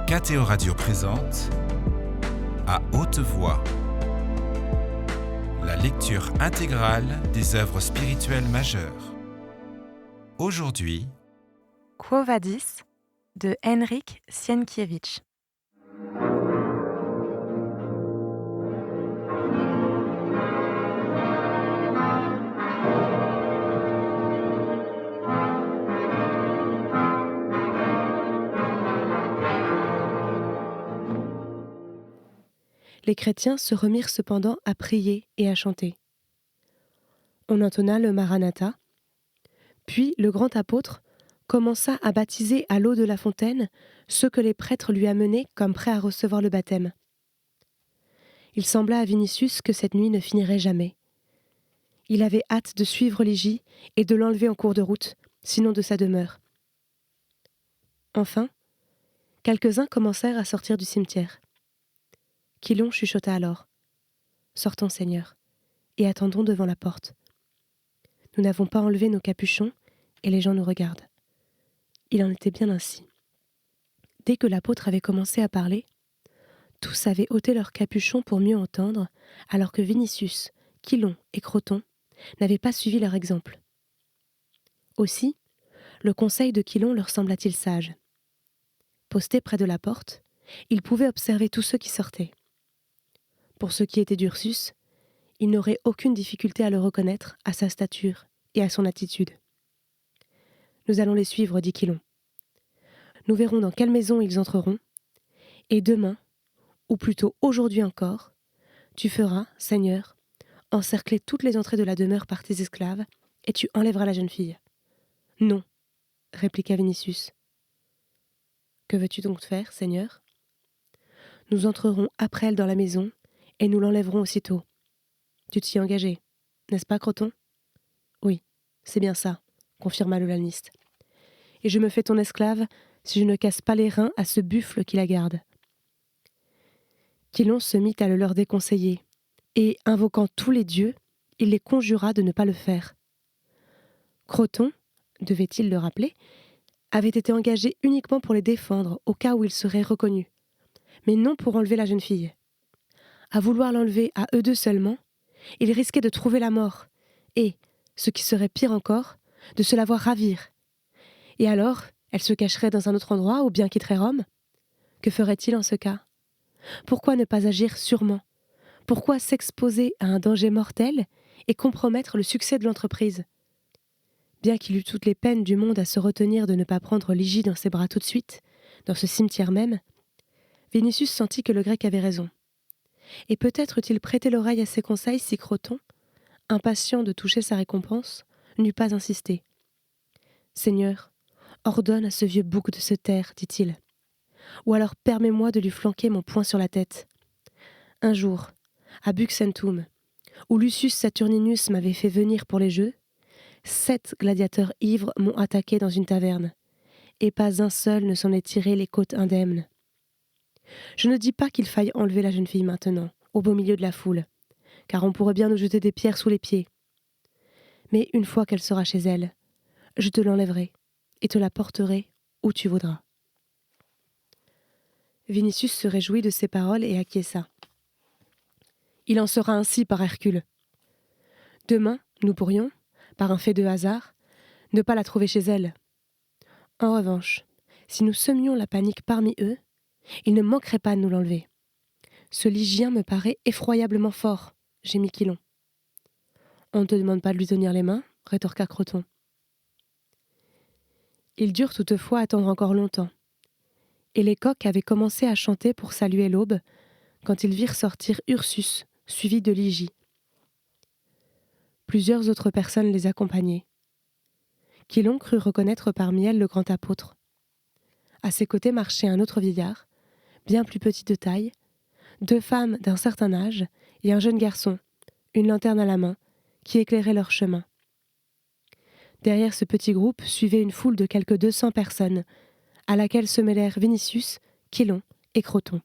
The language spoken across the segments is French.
KTO Radio présente À haute voix, la lecture intégrale des œuvres spirituelles majeures. Aujourd'hui, Quo Vadis de Henryk Sienkiewicz. Les chrétiens se remirent cependant à prier et à chanter. On entonna le Maranatha, puis le grand apôtre commença à baptiser à l'eau de la fontaine ceux que les prêtres lui amenaient comme prêts à recevoir le baptême. Il sembla à Vinicius que cette nuit ne finirait jamais. Il avait hâte de suivre Ligie et de l'enlever en cours de route, sinon de sa demeure. Enfin, quelques-uns commencèrent à sortir du cimetière. Quilon chuchota alors. « Sortons, Seigneur, et attendons devant la porte. Nous n'avons pas enlevé nos capuchons, et les gens nous regardent. » Il en était bien ainsi. Dès que l'apôtre avait commencé à parler, tous avaient ôté leurs capuchons pour mieux entendre, alors que Vinicius, Quilon et Croton n'avaient pas suivi leur exemple. Aussi, le conseil de Quilon leur sembla-t-il sage. Posté près de la porte, il pouvait observer tous ceux qui sortaient. Pour ce qui était d'Ursus, il n'aurait aucune difficulté à le reconnaître à sa stature et à son attitude. « Nous allons les suivre, dit Quilon. Nous verrons dans quelle maison ils entreront, et demain, ou plutôt aujourd'hui encore, tu feras, Seigneur, encercler toutes les entrées de la demeure par tes esclaves, et tu enlèveras la jeune fille. »« Non, répliqua Vinicius. Que veux-tu donc faire, Seigneur ? Nous entrerons après elle dans la maison, et nous l'enlèverons aussitôt. Tu t'y es engagé, n'est-ce pas, Croton ? Oui, c'est bien ça, confirma le laniste. Et je me fais ton esclave si je ne casse pas les reins à ce buffle qui la garde. Quilon se mit à le leur déconseiller, et, invoquant tous les dieux, il les conjura de ne pas le faire. Croton, devait-il le rappeler, avait été engagé uniquement pour les défendre au cas où ils seraient reconnus, mais non pour enlever la jeune fille. À vouloir l'enlever à eux deux seulement, ils risquaient de trouver la mort, et, ce qui serait pire encore, de se la voir ravir. Et alors, elle se cacherait dans un autre endroit ou bien quitterait Rome ? Que ferait-il en ce cas ? Pourquoi ne pas agir sûrement ? Pourquoi s'exposer à un danger mortel et compromettre le succès de l'entreprise ? Bien qu'il eût toutes les peines du monde à se retenir de ne pas prendre Ligie dans ses bras tout de suite, dans ce cimetière même, Vinicius sentit que le grec avait raison. Et peut-être eût-il prêté l'oreille à ses conseils si Croton, impatient de toucher sa récompense, n'eût pas insisté. « Seigneur, ordonne à ce vieux bouc de se taire, dit-il. Ou alors permets-moi de lui flanquer mon poing sur la tête. Un jour, à Buxentum, où Lucius Saturninus m'avait fait venir pour les jeux, 7 gladiateurs ivres m'ont attaqué dans une taverne, et pas un seul ne s'en est tiré les côtes indemnes. Je ne dis pas qu'il faille enlever la jeune fille maintenant, au beau milieu de la foule, car on pourrait bien nous jeter des pierres sous les pieds. Mais une fois qu'elle sera chez elle, je te l'enlèverai, et te la porterai où tu voudras. » Vinicius se réjouit de ces paroles et acquiesça. Il en sera ainsi par Hercule. Demain, nous pourrions, par un fait de hasard, ne pas la trouver chez elle. En revanche, si nous semions la panique parmi eux, ils ne manqueraient pas de nous l'enlever. Ce Lygien me paraît effroyablement fort, gémit Quilon. On ne te demande pas de lui tenir les mains, rétorqua Croton. Ils durent toutefois attendre encore longtemps. Et les coqs avaient commencé à chanter pour saluer l'aube, quand ils virent sortir Ursus, suivi de Ligie. Plusieurs autres personnes les accompagnaient. Quilon crut reconnaître parmi elles le grand apôtre. À ses côtés marchait un autre vieillard, bien plus petit de taille, 2 femmes d'un certain âge et un jeune garçon, une lanterne à la main, qui éclairait leur chemin. Derrière ce petit groupe suivait une foule de quelques 200 personnes, à laquelle se mêlèrent Vinicius, Quilon et Croton.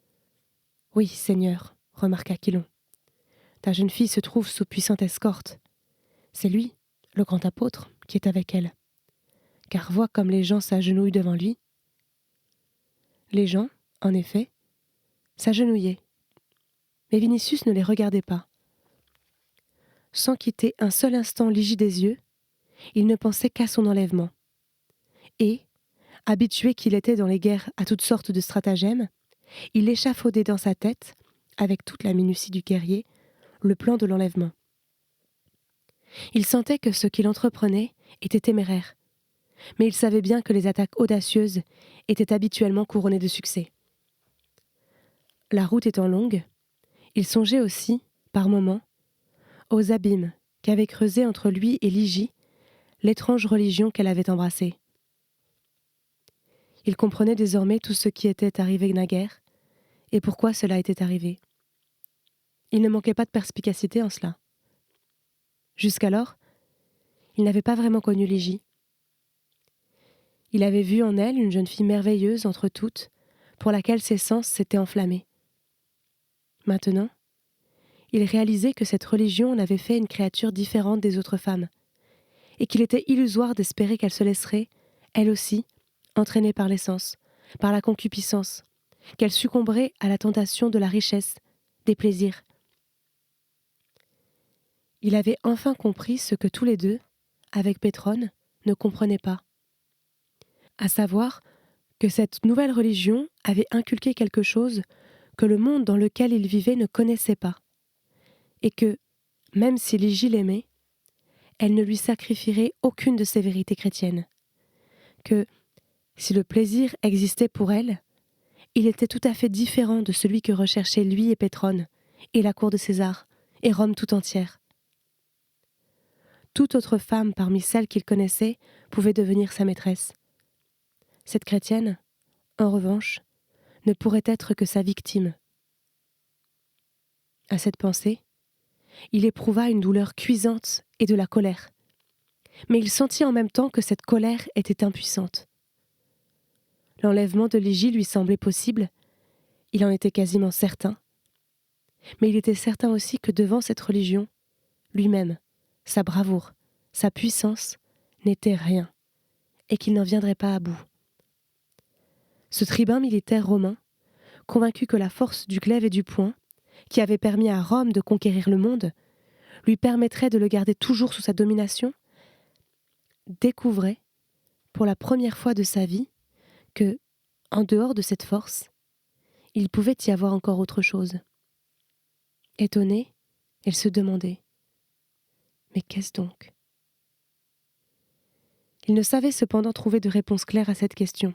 « Oui, Seigneur, remarqua Quilon. Ta jeune fille se trouve sous puissante escorte. C'est lui, le grand apôtre, qui est avec elle. Car vois comme les gens s'agenouillent devant lui. » Les gens, en effet, s'agenouillaient. Mais Vinicius ne les regardait pas. Sans quitter un seul instant Ligie des yeux, il ne pensait qu'à son enlèvement. Et, habitué qu'il était dans les guerres à toutes sortes de stratagèmes, il échafaudait dans sa tête, avec toute la minutie du guerrier, le plan de l'enlèvement. Il sentait que ce qu'il entreprenait était téméraire, mais il savait bien que les attaques audacieuses étaient habituellement couronnées de succès. La route étant longue, il songeait aussi, par moments, aux abîmes qu'avait creusés entre lui et Ligie l'étrange religion qu'elle avait embrassée. Il comprenait désormais tout ce qui était arrivé naguère et pourquoi cela était arrivé. Il ne manquait pas de perspicacité en cela. Jusqu'alors, il n'avait pas vraiment connu Ligie. Il avait vu en elle une jeune fille merveilleuse entre toutes, pour laquelle ses sens s'étaient enflammés. Maintenant, il réalisait que cette religion en avait fait une créature différente des autres femmes, et qu'il était illusoire d'espérer qu'elle se laisserait, elle aussi, entraînée par les sens, par la concupiscence, qu'elle succomberait à la tentation de la richesse, des plaisirs. Il avait enfin compris ce que tous les deux, avec Pétrone, ne comprenaient pas. À savoir que cette nouvelle religion avait inculqué quelque chose que le monde dans lequel il vivait ne connaissait pas, et que, même si Ligie l'aimait, elle ne lui sacrifierait aucune de ses vérités chrétiennes, que, si le plaisir existait pour elle, il était tout à fait différent de celui que recherchaient lui et Pétrone, et la cour de César, et Rome tout entière. Toute autre femme parmi celles qu'il connaissait pouvait devenir sa maîtresse. Cette chrétienne, en revanche, ne pourrait être que sa victime. À cette pensée, il éprouva une douleur cuisante et de la colère. Mais il sentit en même temps que cette colère était impuissante. L'enlèvement de Ligie lui semblait possible, il en était quasiment certain. Mais il était certain aussi que devant cette religion, lui-même, sa bravoure, sa puissance, n'était rien, et qu'il n'en viendrait pas à bout. Ce tribun militaire romain, convaincu que la force du glaive et du poing, qui avait permis à Rome de conquérir le monde, lui permettrait de le garder toujours sous sa domination, découvrait, pour la première fois de sa vie, que, en dehors de cette force, il pouvait y avoir encore autre chose. Étonné, il se demandait « Mais qu'est-ce donc ?» Il ne savait cependant trouver de réponse claire à cette question.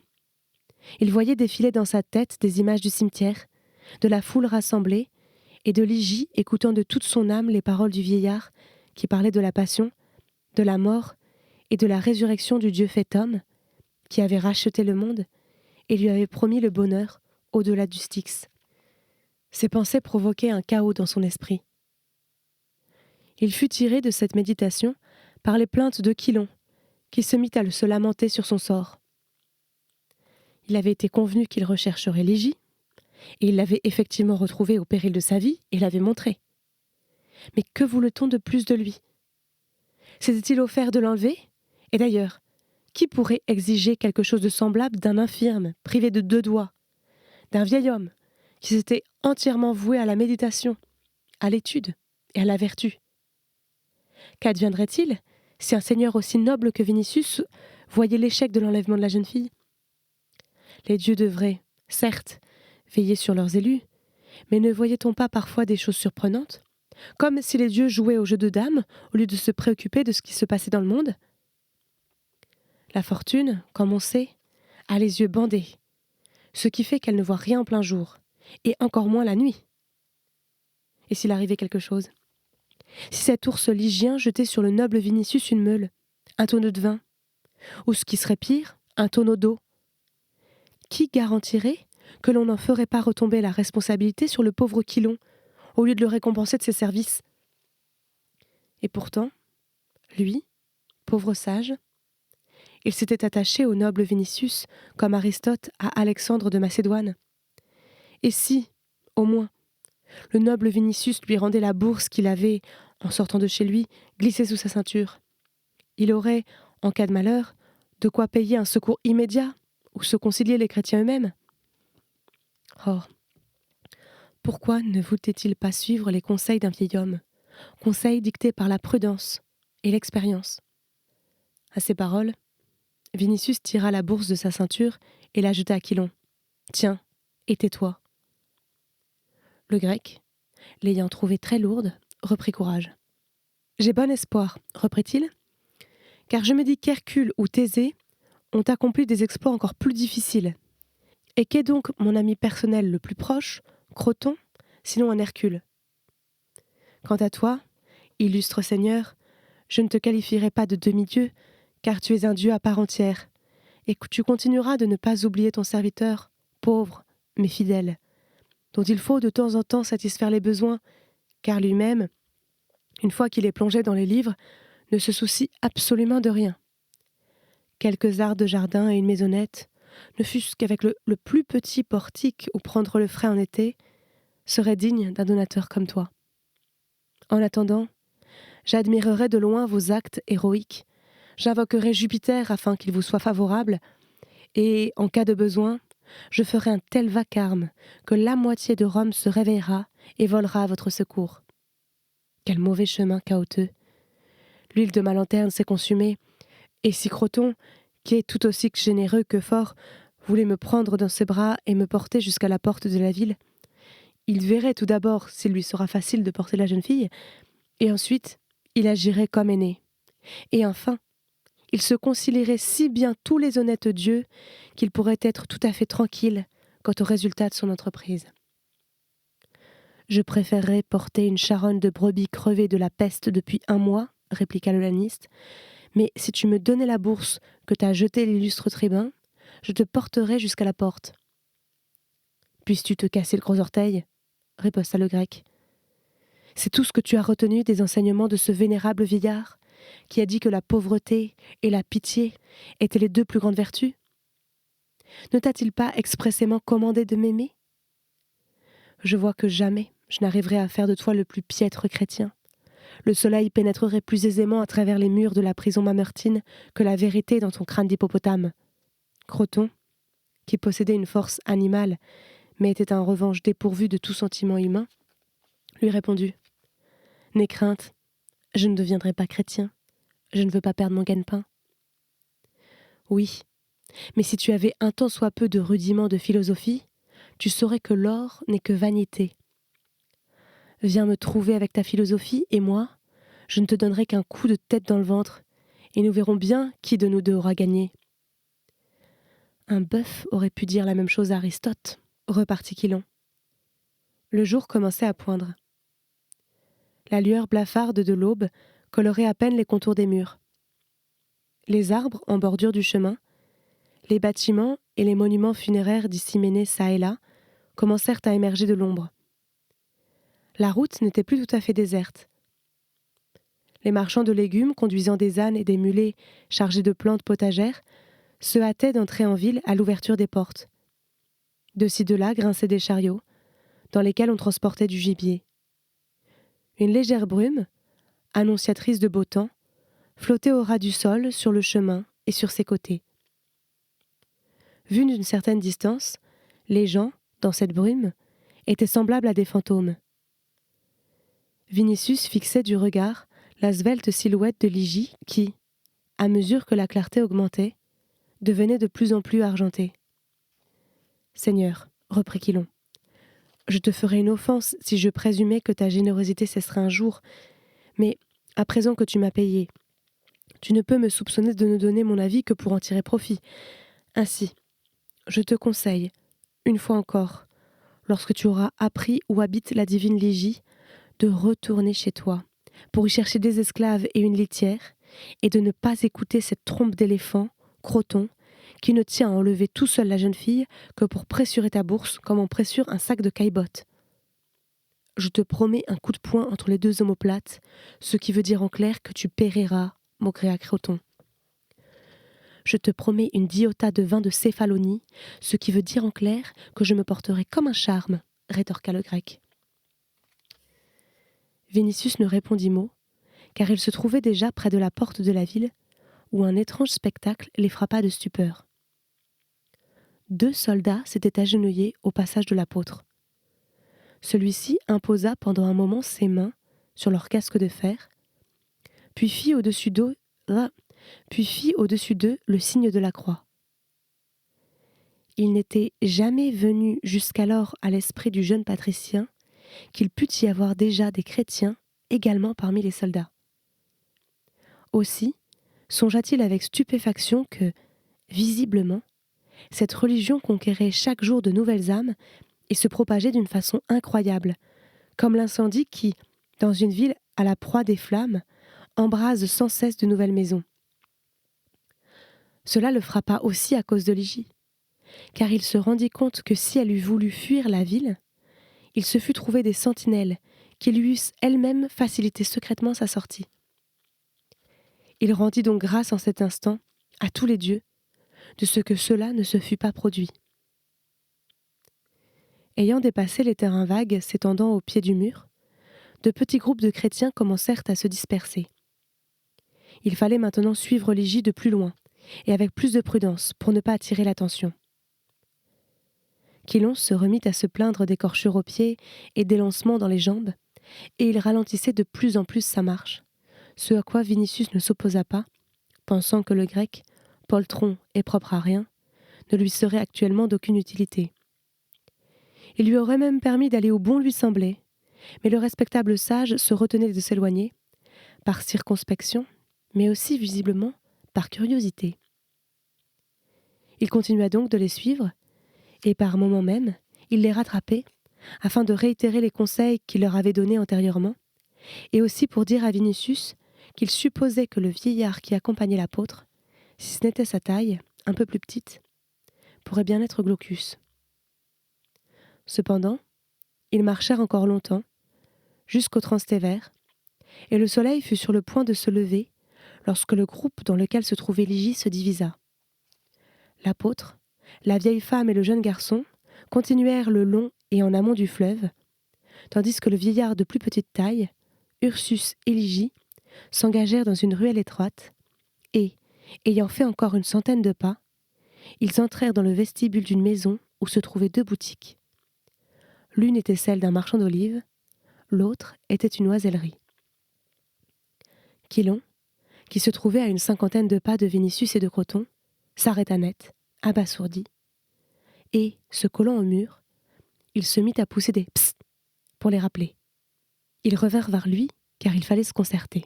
Il voyait défiler dans sa tête des images du cimetière, de la foule rassemblée, et de Ligie écoutant de toute son âme les paroles du vieillard qui parlait de la passion, de la mort et de la résurrection du Dieu fait homme, qui avait racheté le monde et lui avait promis le bonheur au-delà du Styx. Ces pensées provoquaient un chaos dans son esprit. Il fut tiré de cette méditation par les plaintes d'Euchylon, qui se mit à se lamenter sur son sort. Il avait été convenu qu'il rechercherait Ligie, et il l'avait effectivement retrouvée au péril de sa vie et l'avait montrée. Mais que voulait-on de plus de lui ? S'était-il offert de l'enlever ? Et d'ailleurs, qui pourrait exiger quelque chose de semblable d'un infirme, privé de 2 doigts, d'un vieil homme qui s'était entièrement voué à la méditation, à l'étude et à la vertu ? Qu'adviendrait-il si un seigneur aussi noble que Vinicius voyait l'échec de l'enlèvement de la jeune fille ? Les dieux devraient, certes, veiller sur leurs élus, mais ne voyait-on pas parfois des choses surprenantes, comme si les dieux jouaient au jeu de dames au lieu de se préoccuper de ce qui se passait dans le monde ? La fortune, comme on sait, a les yeux bandés, ce qui fait qu'elle ne voit rien en plein jour, et encore moins la nuit. Et s'il arrivait quelque chose ? Si cet ours lygien jetait sur le noble Vinicius une meule, un tonneau de vin, ou ce qui serait pire, un tonneau d'eau, qui garantirait que l'on n'en ferait pas retomber la responsabilité sur le pauvre Chylon, au lieu de le récompenser de ses services ? Et pourtant, lui, pauvre sage, il s'était attaché au noble Vinicius comme Aristote à Alexandre de Macédoine. Et si, au moins, le noble Vinicius lui rendait la bourse qu'il avait, en sortant de chez lui, glissée sous sa ceinture, il aurait, en cas de malheur, de quoi payer un secours immédiat ou se concilier les chrétiens eux-mêmes. Oh, pourquoi ne voulait-il pas suivre les conseils d'un vieil homme, conseils dictés par la prudence et l'expérience? À ces paroles, Vinicius tira la bourse de sa ceinture et la jeta à Chilon. « Tiens, et tais-toi. » Le Grec, l'ayant trouvée très lourde, reprit courage. « J'ai bon espoir, reprit-il, car je me dis qu'Hercule ou Thésée ont accompli des exploits encore plus difficiles. Et qu'est donc mon ami personnel le plus proche, Croton, sinon un Hercule? Quant à toi, illustre Seigneur, je ne te qualifierai pas de demi-dieu, car tu es un dieu à part entière, et que tu continueras de ne pas oublier ton serviteur, pauvre, mais fidèle, dont il faut de temps en temps satisfaire les besoins, car lui-même, une fois qu'il est plongé dans les livres, ne se soucie absolument de rien. Quelques arts de jardin et une maisonnette, ne fût-ce qu'avec le plus petit portique où prendre le frais en été, seraient dignes d'un donateur comme toi. En attendant, j'admirerai de loin vos actes héroïques, j'invoquerai Jupiter afin qu'il vous soit favorable, et, en cas de besoin, je ferai un tel vacarme que la moitié de Rome se réveillera et volera à votre secours. Quel mauvais chemin caoteux! L'huile de ma lanterne s'est consumée, et si Croton, qui est tout aussi généreux que fort, voulait me prendre dans ses bras et me porter jusqu'à la porte de la ville, il verrait tout d'abord s'il lui sera facile de porter la jeune fille, et ensuite il agirait comme aîné. Et enfin, il se concilierait si bien tous les honnêtes dieux qu'il pourrait être tout à fait tranquille quant au résultat de son entreprise. Je préférerais porter une charogne de brebis crevée de la peste depuis 1 mois, répliqua le laniste, mais si tu me donnais la bourse que t'a jetée l'illustre tribun, je te porterais jusqu'à la porte. Puisses-tu te casser le gros orteil? Riposta le Grec. C'est tout ce que tu as retenu des enseignements de ce vénérable vieillard, qui a dit que la pauvreté et la pitié étaient les 2 plus grandes vertus? Ne t'a-t-il pas expressément commandé de m'aimer? Je vois que jamais je n'arriverai à faire de toi le plus piètre chrétien. Le soleil pénétrerait plus aisément à travers les murs de la prison mamertine que la vérité dans ton crâne d'hippopotame. Croton, qui possédait une force animale, mais était en revanche dépourvu de tout sentiment humain, lui répondit « N'aie crainte, je ne deviendrai pas chrétien, je ne veux pas perdre mon gagne-pain. » Oui, mais si tu avais un tant soit peu de rudiments de philosophie, tu saurais que l'or n'est que vanité. Viens me trouver avec ta philosophie, et moi, je ne te donnerai qu'un coup de tête dans le ventre, et nous verrons bien qui de nous 2 aura gagné. Un bœuf aurait pu dire la même chose à Aristote, repartit Chilon. Le jour commençait à poindre. La lueur blafarde de l'aube colorait à peine les contours des murs. Les arbres en bordure du chemin, les bâtiments et les monuments funéraires disséminés çà et là commencèrent à émerger de l'ombre. La route n'était plus tout à fait déserte. Les marchands de légumes conduisant des ânes et des mulets chargés de plantes potagères se hâtaient d'entrer en ville à l'ouverture des portes. De ci de là grinçaient des chariots, dans lesquels on transportait du gibier. Une légère brume, annonciatrice de beau temps, flottait au ras du sol sur le chemin et sur ses côtés. Vus d'une certaine distance, les gens, dans cette brume, étaient semblables à des fantômes. Vinicius fixait du regard la svelte silhouette de Ligie qui, à mesure que la clarté augmentait, devenait de plus en plus argentée. « Seigneur, reprit Chilon, je te ferais une offense si je présumais que ta générosité cesserait un jour, mais à présent que tu m'as payé, tu ne peux me soupçonner de ne donner mon avis que pour en tirer profit. Ainsi, je te conseille, une fois encore, lorsque tu auras appris où habite la divine Ligie, de retourner chez toi, pour y chercher des esclaves et une litière, et de ne pas écouter cette trompe d'éléphant, Croton, qui ne tient à enlever tout seul la jeune fille que pour pressurer ta bourse comme on pressure un sac de caillebotte. Je te promets un coup de poing entre les 2 omoplates, ce qui veut dire en clair que tu périras, maugréa Croton. Je te promets une diota de vin de Céphalonie, ce qui veut dire en clair que je me porterai comme un charme, rétorqua le Grec. Vinicius ne répondit mot, car il se trouvait déjà près de la porte de la ville, où un étrange spectacle les frappa de stupeur. 2 soldats s'étaient agenouillés au passage de l'apôtre. Celui-ci imposa pendant un moment ses mains sur leur casque de fer, puis fit au-dessus d'eux le signe de la croix. Il n'était jamais venu jusqu'alors à l'esprit du jeune patricien qu'il pût y avoir déjà des chrétiens également parmi les soldats. Aussi songea-t-il avec stupéfaction que, visiblement, cette religion conquérait chaque jour de nouvelles âmes et se propageait d'une façon incroyable, comme l'incendie qui, dans une ville à la proie des flammes, embrase sans cesse de nouvelles maisons. Cela le frappa aussi à cause de Lygie, car il se rendit compte que si elle eût voulu fuir la ville, il se fût trouvé des sentinelles qui lui eussent elles-mêmes facilité secrètement sa sortie. Il rendit donc grâce en cet instant à tous les dieux de ce que cela ne se fût pas produit. Ayant dépassé les terrains vagues s'étendant au pied du mur, de petits groupes de chrétiens commencèrent à se disperser. Il fallait maintenant suivre Lygie de plus loin et avec plus de prudence pour ne pas attirer l'attention. Chilon se remit à se plaindre d'écorchures aux pieds et d'élancements dans les jambes, et il ralentissait de plus en plus sa marche, ce à quoi Vinicius ne s'opposa pas, pensant que le grec, poltron et propre à rien, ne lui serait actuellement d'aucune utilité. Il lui aurait même permis d'aller où bon lui semblait, mais le respectable sage se retenait de s'éloigner, par circonspection, mais aussi visiblement par curiosité. Il continua donc de les suivre, et par moments même, il les rattrapait, afin de réitérer les conseils qu'il leur avait donnés antérieurement, et aussi pour dire à Vinicius qu'il supposait que le vieillard qui accompagnait l'apôtre, si ce n'était sa taille, un peu plus petite, pourrait bien être Glaucus. Cependant, ils marchèrent encore longtemps, jusqu'au Transtévère, et le soleil fut sur le point de se lever lorsque le groupe dans lequel se trouvait Lygie se divisa. L'apôtre, la vieille femme et le jeune garçon continuèrent le long et en amont du fleuve, tandis que le vieillard de plus petite taille, Ursus et Lygie, s'engagèrent dans une ruelle étroite, et, ayant fait encore une centaine de pas, ils entrèrent dans le vestibule d'une maison où se trouvaient 2 boutiques. L'une était celle d'un marchand d'olives, l'autre était une oisellerie. Chilon, qui se trouvait à une 50aine de pas de Vinicius et de Croton, s'arrêta net, abasourdi, et, se collant au mur, il se mit à pousser des « psst » pour les rappeler. Ils revinrent vers lui, car il fallait se concerter.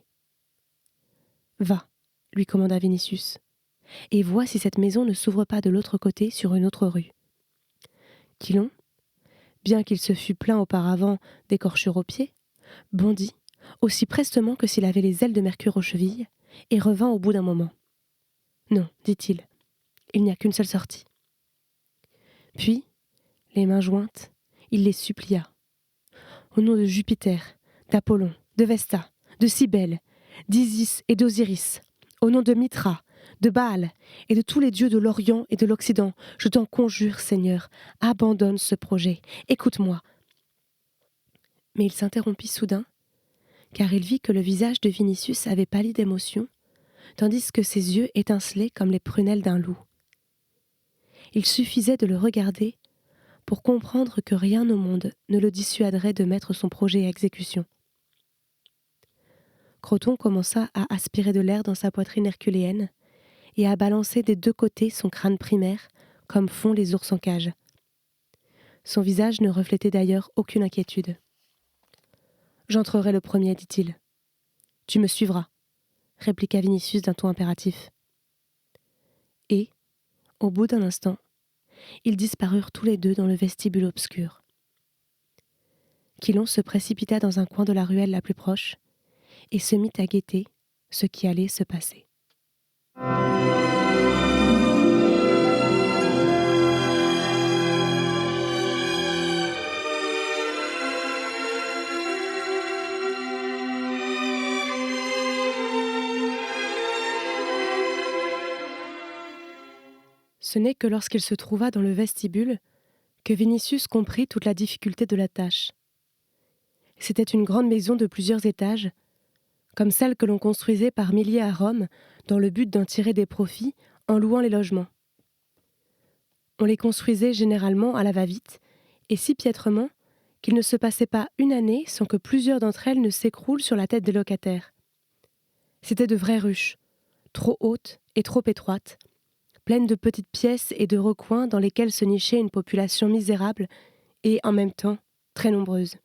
« Va », lui commanda Vinicius, « et vois si cette maison ne s'ouvre pas de l'autre côté sur une autre rue. » Chilon, bien qu'il se fût plaint auparavant d'écorchures aux pieds, bondit, aussi prestement que s'il avait les ailes de Mercure aux chevilles, et revint au bout d'un moment. « Non, dit-il, il n'y a qu'une seule sortie. » Puis, les mains jointes, il les supplia. « Au nom de Jupiter, d'Apollon, de Vesta, de Cybèle, d'Isis et d'Osiris, au nom de Mithra, de Baal et de tous les dieux de l'Orient et de l'Occident, je t'en conjure, Seigneur, abandonne ce projet, écoute-moi. » Mais il s'interrompit soudain, car il vit que le visage de Vinicius avait pâli d'émotion, tandis que ses yeux étincelaient comme les prunelles d'un loup. Il suffisait de le regarder pour comprendre que rien au monde ne le dissuaderait de mettre son projet à exécution. Croton commença à aspirer de l'air dans sa poitrine herculéenne et à balancer des 2 côtés son crâne primaire, comme font les ours en cage. Son visage ne reflétait d'ailleurs aucune inquiétude. « J'entrerai le premier, dit-il. »« Tu me suivras, » répliqua Vinicius d'un ton impératif. Et, au bout d'un instant, ils disparurent tous les 2 dans le vestibule obscur. Chilon se précipita dans un coin de la ruelle la plus proche et se mit à guetter ce qui allait se passer. Ce n'est que lorsqu'il se trouva dans le vestibule que Vinicius comprit toute la difficulté de la tâche. C'était une grande maison de plusieurs étages, comme celle que l'on construisait par milliers à Rome, dans le but d'en tirer des profits en louant les logements. On les construisait généralement à la va-vite, et si piètrement qu'il ne se passait pas une année sans que plusieurs d'entre elles ne s'écroulent sur la tête des locataires. C'étaient de vraies ruches, trop hautes et trop étroites, pleines de petites pièces et de recoins dans lesquels se nichait une population misérable et, en même temps, très nombreuse.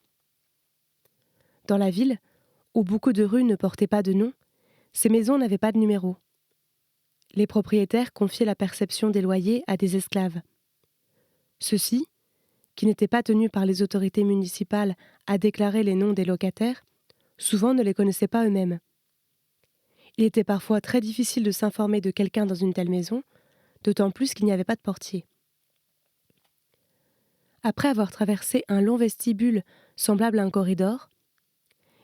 Dans la ville, où beaucoup de rues ne portaient pas de nom, ces maisons n'avaient pas de numéro. Les propriétaires confiaient la perception des loyers à des esclaves. Ceux-ci, qui n'étaient pas tenus par les autorités municipales à déclarer les noms des locataires, souvent ne les connaissaient pas eux-mêmes. Il était parfois très difficile de s'informer de quelqu'un dans une telle maison, d'autant plus qu'il n'y avait pas de portier. Après avoir traversé un long vestibule semblable à un corridor,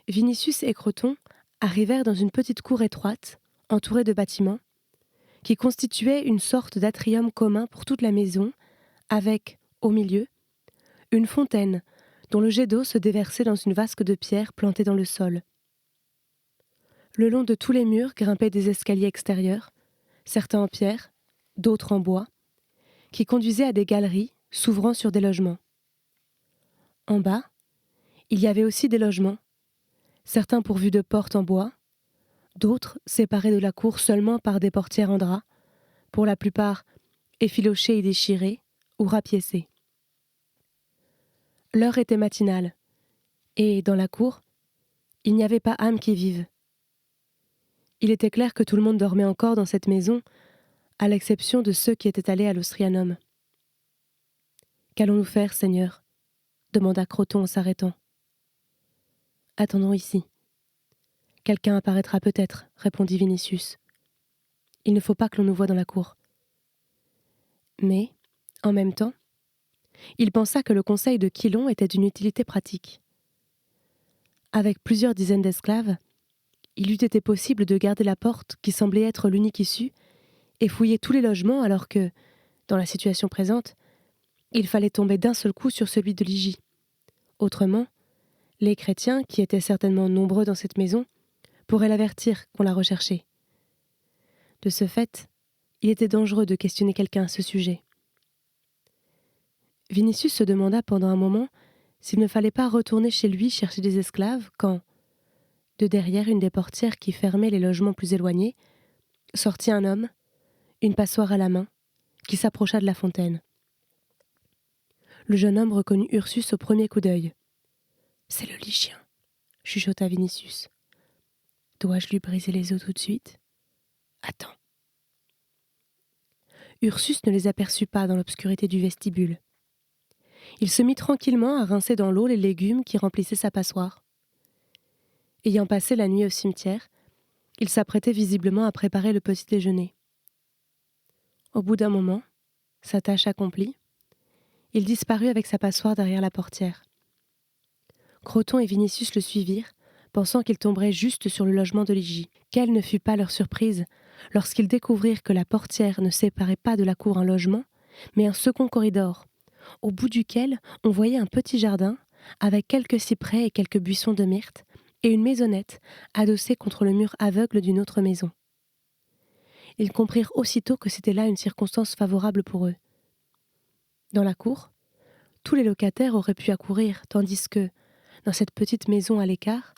Vinicius et Croton arrivèrent dans une petite cour étroite, entourée de bâtiments, qui constituaient une sorte d'atrium commun pour toute la maison, avec, au milieu, une fontaine dont le jet d'eau se déversait dans une vasque de pierre plantée dans le sol. Le long de tous les murs grimpaient des escaliers extérieurs, certains en pierre, d'autres en bois, qui conduisaient à des galeries s'ouvrant sur des logements. En bas, il y avait aussi des logements, certains pourvus de portes en bois, d'autres séparés de la cour seulement par des portières en drap, pour la plupart effilochées et déchirées ou rapiécées. L'heure était matinale, et, dans la cour, il n'y avait pas âme qui vive. Il était clair que tout le monde dormait encore dans cette maison, à l'exception de ceux qui étaient allés à l'Ostrianum. « Qu'allons-nous faire, Seigneur ?» demanda Croton en s'arrêtant. « Attendons ici. Quelqu'un apparaîtra peut-être, répondit Vinicius. Il ne faut pas que l'on nous voie dans la cour. » Mais, en même temps, il pensa que le conseil de Quilon était d'une utilité pratique. Avec plusieurs dizaines d'esclaves, il eût été possible de garder la porte qui semblait être l'unique issue et fouiller tous les logements alors que, dans la situation présente, il fallait tomber d'un seul coup sur celui de Ligie. Autrement, les chrétiens, qui étaient certainement nombreux dans cette maison, pourraient l'avertir qu'on la recherchait. De ce fait, il était dangereux de questionner quelqu'un à ce sujet. Vinicius se demanda pendant un moment s'il ne fallait pas retourner chez lui chercher des esclaves quand, de derrière une des portières qui fermait les logements plus éloignés, sortit un homme, une passoire à la main, qui s'approcha de la fontaine. Le jeune homme reconnut Ursus au premier coup d'œil. « C'est le Ligien, » chuchota Vinicius. « Dois-je lui briser les os tout de suite ? Attends. » Ursus ne les aperçut pas dans l'obscurité du vestibule. Il se mit tranquillement à rincer dans l'eau les légumes qui remplissaient sa passoire. Ayant passé la nuit au cimetière, il s'apprêtait visiblement à préparer le petit déjeuner. Au bout d'un moment, sa tâche accomplie, il disparut avec sa passoire derrière la portière. Croton et Vinicius le suivirent, pensant qu'ils tomberaient juste sur le logement de Ligie. Quelle ne fut pas leur surprise lorsqu'ils découvrirent que la portière ne séparait pas de la cour un logement, mais un second corridor, au bout duquel on voyait un petit jardin avec quelques cyprès et quelques buissons de myrte, et une maisonnette adossée contre le mur aveugle d'une autre maison. Ils comprirent aussitôt que c'était là une circonstance favorable pour eux. Dans la cour, tous les locataires auraient pu accourir, tandis que, dans cette petite maison à l'écart,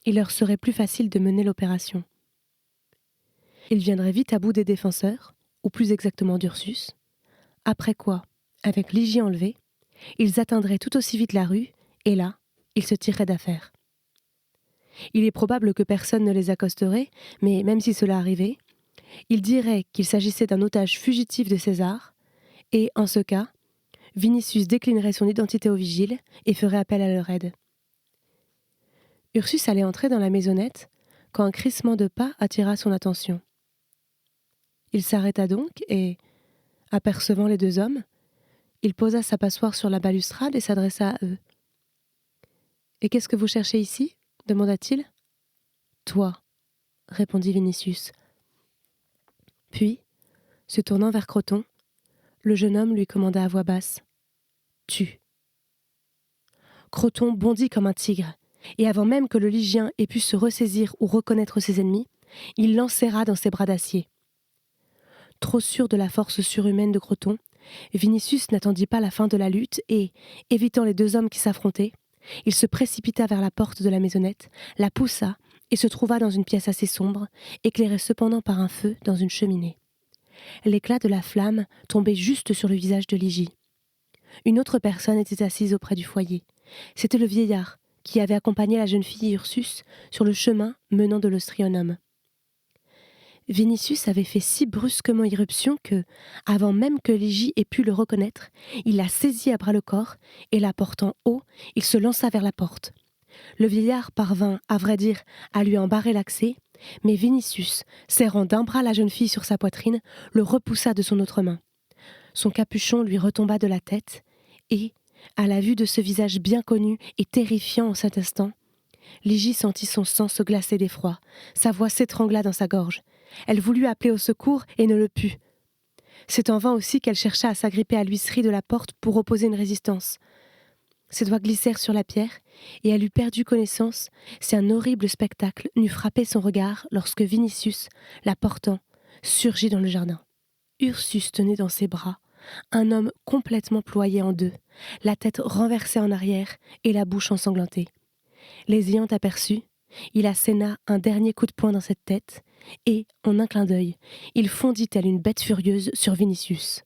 il leur serait plus facile de mener l'opération. Ils viendraient vite à bout des défenseurs, ou plus exactement d'Ursus, après quoi, avec Ligie enlevée, ils atteindraient tout aussi vite la rue, et là, ils se tireraient d'affaire. Il est probable que personne ne les accosterait, mais même si cela arrivait, ils diraient qu'il s'agissait d'un otage fugitif de César, et, en ce cas, Vinicius déclinerait son identité aux vigiles et ferait appel à leur aide. Ursus allait entrer dans la maisonnette quand un crissement de pas attira son attention. Il s'arrêta donc et, apercevant les deux hommes, il posa sa passoire sur la balustrade et s'adressa à eux. « Et qu'est-ce que vous cherchez ici ?» demanda-t-il. « Toi, » répondit Vinicius. Puis, se tournant vers Croton, le jeune homme lui commanda à voix basse. « Tue !» Croton bondit comme un tigre, et avant même que le Ligien ait pu se ressaisir ou reconnaître ses ennemis, il l'enserra dans ses bras d'acier. Trop sûr de la force surhumaine de Croton, Vinicius n'attendit pas la fin de la lutte et, évitant les deux hommes qui s'affrontaient, il se précipita vers la porte de la maisonnette, la poussa et se trouva dans une pièce assez sombre, éclairée cependant par un feu dans une cheminée. L'éclat de la flamme tombait juste sur le visage de Ligie. Une autre personne était assise auprès du foyer. C'était le vieillard qui avait accompagné la jeune fille Ursus sur le chemin menant de l'Ostrionum. Vinicius avait fait si brusquement irruption que, avant même que Ligie ait pu le reconnaître, il la saisit à bras-le-corps et la portant haut, il se lança vers la porte. Le vieillard parvint, à vrai dire, à lui en barrer l'accès, mais Vinicius, serrant d'un bras la jeune fille sur sa poitrine, le repoussa de son autre main. Son capuchon lui retomba de la tête et, à la vue de ce visage bien connu et terrifiant en cet instant, Ligie sentit son sang se glacer d'effroi, sa voix s'étrangla dans sa gorge. Elle voulut appeler au secours et ne le put. C'est en vain aussi qu'elle chercha à s'agripper à l'huisserie de la porte pour opposer une résistance. Ses doigts glissèrent sur la pierre et elle eut perdu connaissance si un horrible spectacle n'eût frappé son regard lorsque Vinicius, la portant, surgit dans le jardin. Ursus tenait dans ses bras un homme complètement ployé en deux, la tête renversée en arrière et la bouche ensanglantée. Les ayant aperçus, il asséna un dernier coup de poing dans cette tête et, en un clin d'œil, il fondit tel une bête furieuse sur Vinicius.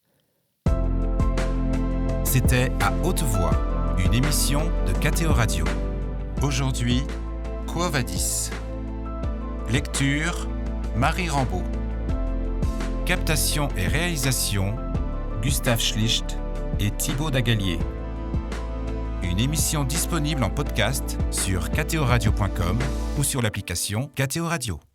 C'était À haute voix, une émission de KTO Radio. Aujourd'hui, Quo Vadis. Lecture, Marie Rambaud. Captation et réalisation, Gustave Schlicht et Thibaut Dagalier. Une émission disponible en podcast sur ktoradio.com ou sur l'application KTO Radio.